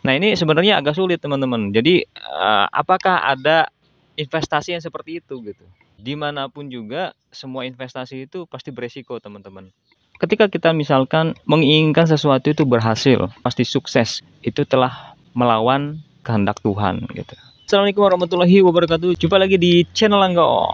Nah, ini sebenarnya agak sulit, teman-teman. Jadi, apakah ada investasi yang seperti itu gitu? Dimanapun juga semua investasi itu pasti beresiko, teman-teman. Ketika kita misalkan menginginkan sesuatu itu berhasil, pasti sukses, itu telah melawan kehendak Tuhan gitu. Assalamualaikum warahmatullahi wabarakatuh. Jumpa lagi di channel Anggo.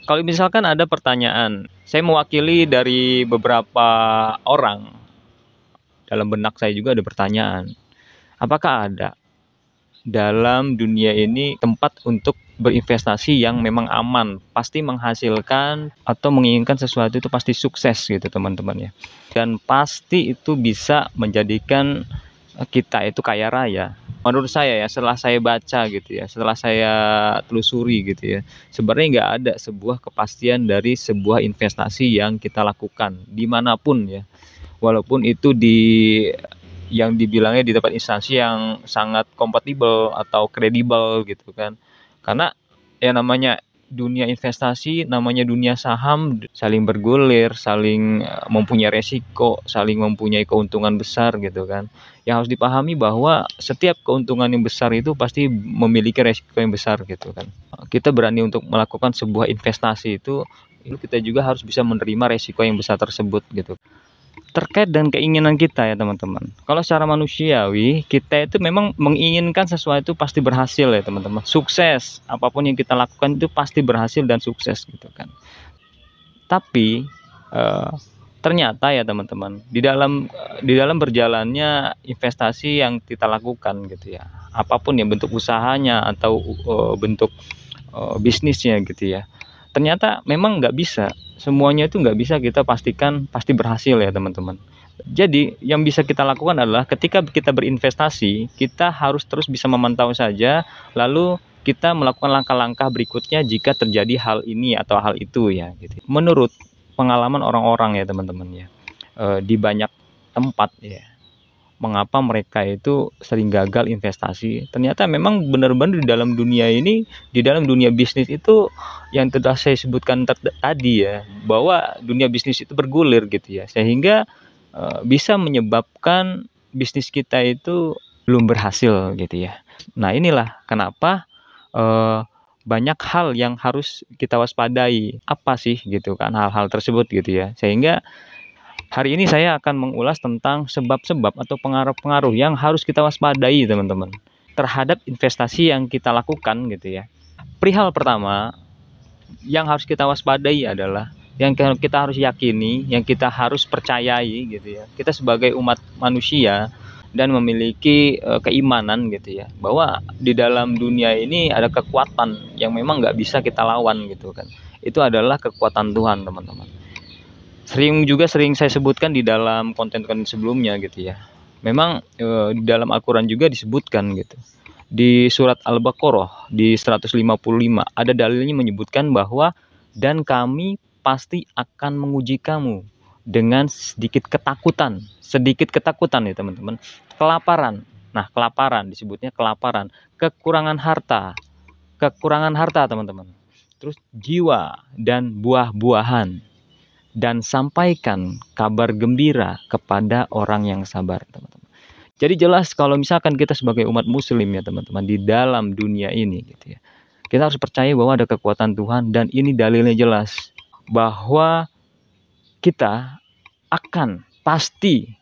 Kalau misalkan ada pertanyaan, saya mewakili dari beberapa orang. Dalam benak saya juga ada pertanyaan. Apakah ada dalam dunia ini tempat untuk berinvestasi yang memang aman, pasti menghasilkan atau menginginkan sesuatu itu pasti sukses gitu, teman-teman ya. Dan pasti itu bisa menjadikan kita itu kaya raya. Menurut saya ya, setelah saya baca gitu ya, setelah saya telusuri gitu ya, sebenarnya nggak ada sebuah kepastian dari sebuah investasi yang kita lakukan dimanapun ya, walaupun itu yang dibilangnya di tempat instansi yang sangat kompatibel atau kredibel gitu kan. Karena ya namanya dunia investasi, namanya dunia saham, saling bergulir, saling mempunyai resiko, saling mempunyai keuntungan besar gitu kan. Yang harus dipahami bahwa setiap keuntungan yang besar itu pasti memiliki resiko yang besar gitu kan. Kita berani untuk melakukan sebuah investasi itu kita juga harus bisa menerima resiko yang besar tersebut gitu. Terkait dengan keinginan kita ya teman-teman. Kalau secara manusiawi, kita itu memang menginginkan sesuatu pasti berhasil ya teman-teman. Sukses, apapun yang kita lakukan itu pasti berhasil dan sukses gitu kan. Tapi ternyata ya teman-teman, di dalam berjalannya investasi yang kita lakukan gitu ya, apapun ya bentuk usahanya atau bentuk bisnisnya gitu ya, ternyata memang nggak bisa semuanya itu nggak bisa kita pastikan pasti berhasil ya teman-teman. Jadi yang bisa kita lakukan adalah ketika kita berinvestasi, kita harus terus bisa memantau saja, lalu kita melakukan langkah-langkah berikutnya jika terjadi hal ini atau hal itu ya gitu. Menurut pengalaman orang-orang ya teman-teman ya, di banyak tempat ya, mengapa mereka itu sering gagal investasi. Ternyata memang benar-benar di dalam dunia ini, di dalam dunia bisnis itu yang telah saya sebutkan tadi ya, bahwa dunia bisnis itu bergulir gitu ya, sehingga bisa menyebabkan bisnis kita itu belum berhasil gitu ya. Nah, inilah kenapa banyak hal yang harus kita waspadai. Apa sih gitu kan hal-hal tersebut gitu ya. Sehingga hari ini saya akan mengulas tentang sebab-sebab atau pengaruh-pengaruh yang harus kita waspadai teman-teman terhadap investasi yang kita lakukan gitu ya. Perihal pertama yang harus kita waspadai adalah yang kita harus yakini, yang kita harus percayai gitu ya. Kita sebagai umat manusia dan memiliki keimanan gitu ya, bahwa di dalam dunia ini ada kekuatan yang memang nggak bisa kita lawan gitu kan. Itu adalah kekuatan Tuhan teman-teman. Sering saya sebutkan di dalam konten-konten sebelumnya gitu ya. Memang di dalam Al-Qur'an juga disebutkan gitu. Di surat Al-Baqarah di 155 ada dalilnya menyebutkan bahwa dan kami pasti akan menguji kamu dengan sedikit ketakutan ya teman-teman. Kelaparan. Nah, kelaparan disebutnya kelaparan, kekurangan harta teman-teman. Terus jiwa dan buah-buahan. Dan sampaikan kabar gembira kepada orang yang sabar teman-teman. Jadi jelas kalau misalkan kita sebagai umat muslim ya teman-teman, di dalam dunia ini gitu ya, kita harus percaya bahwa ada kekuatan Tuhan, dan ini dalilnya jelas bahwa kita akan pasti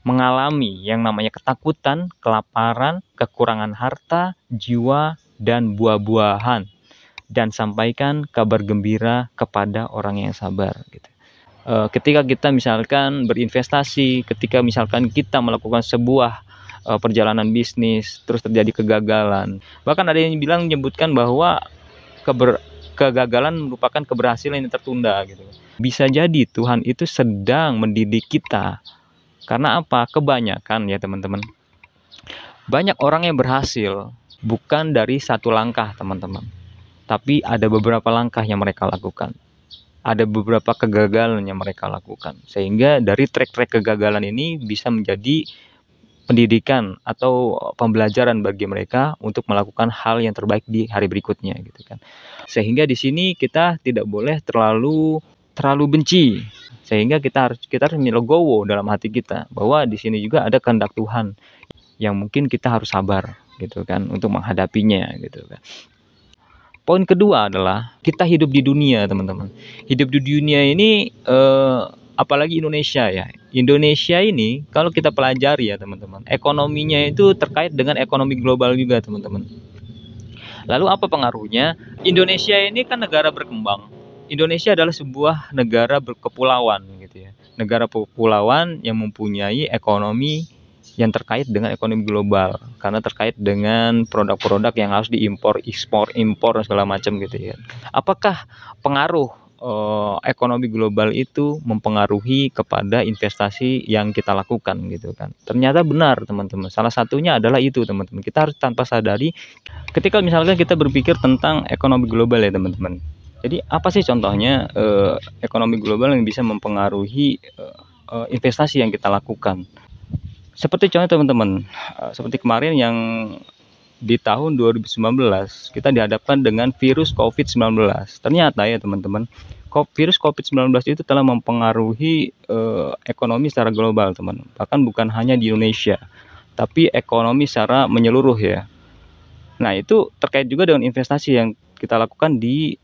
mengalami yang namanya ketakutan, kelaparan, kekurangan harta, jiwa, dan buah-buahan, dan sampaikan kabar gembira kepada orang yang sabar gitu. Ketika kita misalkan berinvestasi, ketika misalkan kita melakukan sebuah perjalanan bisnis, terus terjadi kegagalan. Bahkan ada yang menyebutkan bahwa kegagalan merupakan keberhasilan yang tertunda gitu. Bisa jadi Tuhan itu sedang mendidik kita. Karena apa? Kebanyakan ya teman-teman, banyak orang yang berhasil bukan dari satu langkah teman-teman, tapi ada beberapa langkah yang mereka lakukan. Ada beberapa kegagalan yang mereka lakukan, sehingga dari trek-trek kegagalan ini bisa menjadi pendidikan atau pembelajaran bagi mereka untuk melakukan hal yang terbaik di hari berikutnya gitu kan. Sehingga di sini kita tidak boleh terlalu benci, sehingga kita harus legowo dalam hati kita bahwa di sini juga ada kehendak Tuhan yang mungkin kita harus sabar gitu kan untuk menghadapinya gitu kan. Poin kedua adalah kita hidup di dunia, teman-teman. Hidup di dunia ini apalagi Indonesia ya. Indonesia ini kalau kita pelajari ya, teman-teman, ekonominya itu terkait dengan ekonomi global juga, teman-teman. Lalu apa pengaruhnya? Indonesia ini kan negara berkembang. Indonesia adalah sebuah negara berkepulauan gitu ya. Negara kepulauan yang mempunyai ekonomi yang terkait dengan ekonomi global, karena terkait dengan produk-produk yang harus diimpor, ekspor, impor segala macam gitu ya. Apakah pengaruh ekonomi global itu mempengaruhi kepada investasi yang kita lakukan gitu kan? Ternyata benar, teman-teman. Salah satunya adalah itu, teman-teman. Kita harus tanpa sadari ketika misalkan kita berpikir tentang ekonomi global ya, teman-teman. Jadi apa sih contohnya ekonomi global yang bisa mempengaruhi investasi yang kita lakukan? Seperti contoh, teman-teman, seperti kemarin yang di tahun 2019 kita dihadapkan dengan virus COVID-19. Ternyata ya, teman-teman, virus COVID-19 itu telah mempengaruhi ekonomi secara global, teman. Bahkan bukan hanya di Indonesia, tapi ekonomi secara menyeluruh ya. Nah, itu terkait juga dengan investasi yang kita lakukan di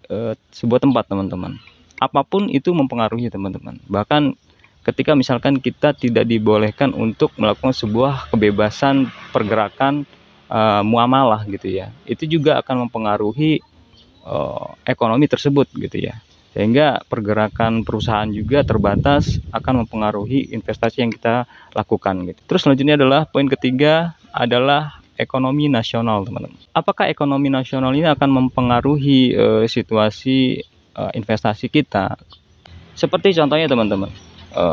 sebuah tempat, teman-teman. Apapun itu mempengaruhi, teman-teman. Bahkan ketika misalkan kita tidak dibolehkan untuk melakukan sebuah kebebasan pergerakan muamalah gitu ya, itu juga akan mempengaruhi ekonomi tersebut gitu ya, sehingga pergerakan perusahaan juga terbatas, akan mempengaruhi investasi yang kita lakukan gitu. Terus selanjutnya adalah poin ketiga adalah ekonomi nasional, teman-teman. Apakah ekonomi nasional ini akan mempengaruhi situasi investasi kita? Seperti contohnya, teman-teman,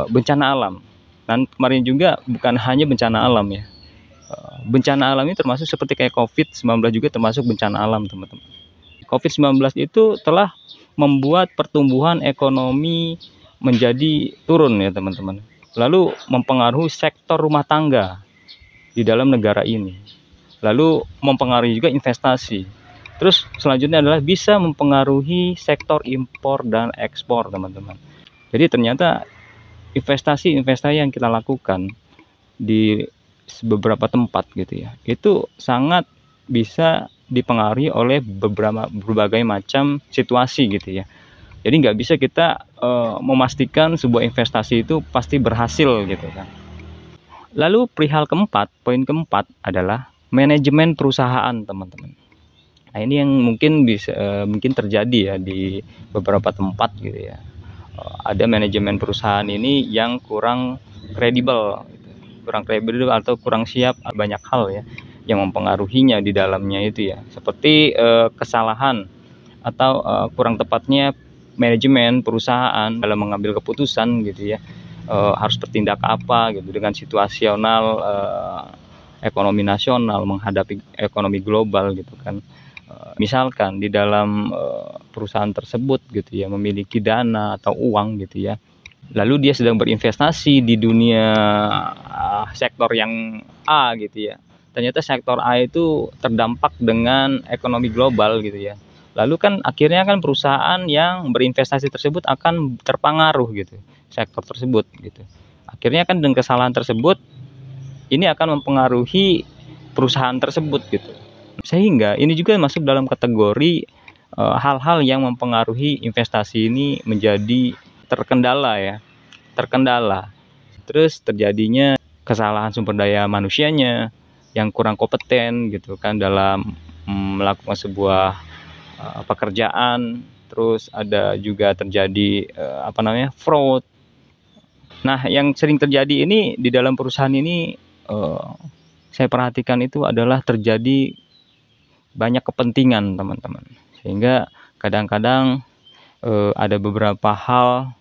bencana alam. Dan kemarin juga bukan hanya bencana alam ya. Bencana alam ini termasuk seperti kayak COVID-19 juga termasuk bencana alam, teman-teman. COVID-19 itu telah membuat pertumbuhan ekonomi menjadi turun ya, teman-teman. Lalu mempengaruhi sektor rumah tangga di dalam negara ini. Lalu mempengaruhi juga investasi. Terus selanjutnya adalah bisa mempengaruhi sektor impor dan ekspor, teman-teman. Jadi ternyata investasi yang kita lakukan di beberapa tempat gitu ya, itu sangat bisa dipengaruhi oleh berbagai macam situasi gitu ya. Jadi nggak bisa kita memastikan sebuah investasi itu pasti berhasil gitu kan. Lalu poin keempat adalah manajemen perusahaan, teman-teman. Nah, ini yang mungkin terjadi ya di beberapa tempat gitu ya. Ada manajemen perusahaan ini yang kurang kredibel atau kurang siap, banyak hal ya yang mempengaruhinya di dalamnya itu ya, seperti kesalahan atau kurang tepatnya manajemen perusahaan dalam mengambil keputusan gitu ya, harus bertindak apa gitu dengan situasional ekonomi nasional menghadapi ekonomi global gitu kan. Misalkan di dalam perusahaan tersebut gitu ya memiliki dana atau uang gitu ya, lalu dia sedang berinvestasi di dunia sektor yang A gitu ya, ternyata sektor A itu terdampak dengan ekonomi global gitu ya, lalu kan akhirnya kan perusahaan yang berinvestasi tersebut akan terpengaruh gitu, sektor tersebut gitu. Akhirnya kan dengan kesalahan tersebut ini akan mempengaruhi perusahaan tersebut gitu. Sehingga ini juga masuk dalam kategori hal-hal yang mempengaruhi investasi ini menjadi terkendala. Terus terjadinya kesalahan sumber daya manusianya yang kurang kompeten gitu kan dalam melakukan sebuah pekerjaan. Terus ada juga terjadi fraud. Nah, yang sering terjadi ini di dalam perusahaan ini saya perhatikan itu adalah terjadi banyak kepentingan, teman-teman, sehingga kadang-kadang ada beberapa hal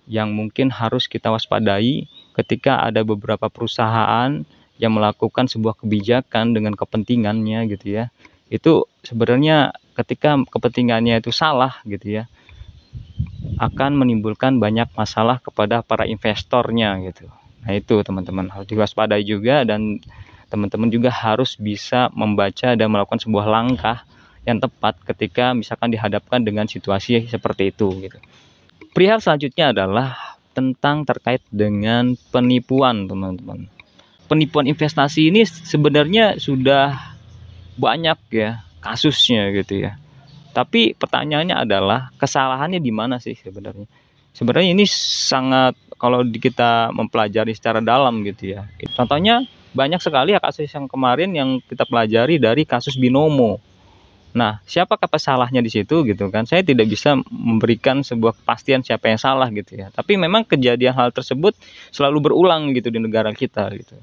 yang mungkin harus kita waspadai ketika ada beberapa perusahaan yang melakukan sebuah kebijakan dengan kepentingannya gitu ya. Itu sebenarnya ketika kepentingannya itu salah gitu ya, akan menimbulkan banyak masalah kepada para investornya gitu. Nah itu teman-teman harus diwaspadai juga, dan teman-teman juga harus bisa membaca dan melakukan sebuah langkah yang tepat ketika misalkan dihadapkan dengan situasi seperti itu gitu. Perihal selanjutnya adalah tentang terkait dengan penipuan teman-teman. Penipuan investasi ini sebenarnya sudah banyak ya kasusnya gitu ya. Tapi pertanyaannya adalah kesalahannya di mana sih sebenarnya? Sebenarnya ini sangat kalau kita mempelajari secara dalam gitu ya. Contohnya banyak sekali ya kasus yang kemarin yang kita pelajari dari kasus binomo. Nah, siapakah pesalahnya di situ gitu kan? Saya tidak bisa memberikan sebuah kepastian siapa yang salah gitu ya. Tapi memang kejadian hal tersebut selalu berulang gitu di negara kita gitu.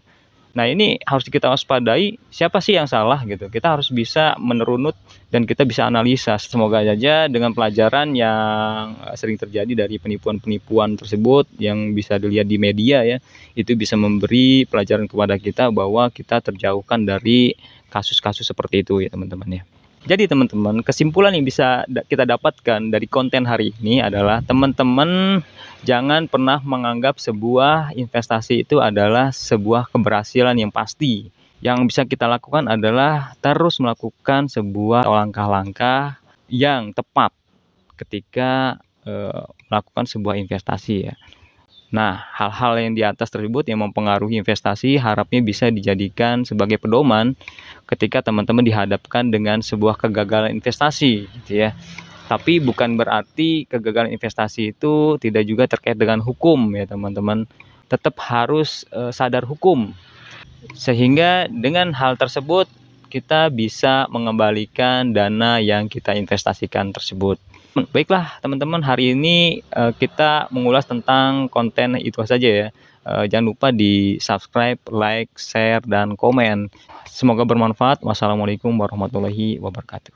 Nah, ini harus kita waspadai, siapa sih yang salah gitu. Kita harus bisa menerunut dan kita bisa analisa. Semoga saja dengan pelajaran yang sering terjadi dari penipuan-penipuan tersebut yang bisa dilihat di media ya, itu bisa memberi pelajaran kepada kita bahwa kita terjauhkan dari kasus-kasus seperti itu ya teman-teman ya. Jadi teman-teman, kesimpulan yang bisa kita dapatkan dari konten hari ini adalah teman-teman jangan pernah menganggap sebuah investasi itu adalah sebuah keberhasilan yang pasti. Yang bisa kita lakukan adalah terus melakukan sebuah langkah-langkah yang tepat ketika melakukan sebuah investasi ya. Nah, hal-hal yang di atas tersebut yang mempengaruhi investasi harapnya bisa dijadikan sebagai pedoman ketika teman-teman dihadapkan dengan sebuah kegagalan investasi gitu ya. Tapi bukan berarti kegagalan investasi itu tidak juga terkait dengan hukum ya teman-teman. Tetap harus sadar hukum. Sehingga dengan hal tersebut kita bisa mengembalikan dana yang kita investasikan tersebut. Baiklah teman-teman, hari ini kita mengulas tentang konten itu saja ya. Jangan lupa di subscribe, like, share, dan komen. Semoga bermanfaat. Wassalamualaikum warahmatullahi wabarakatuh.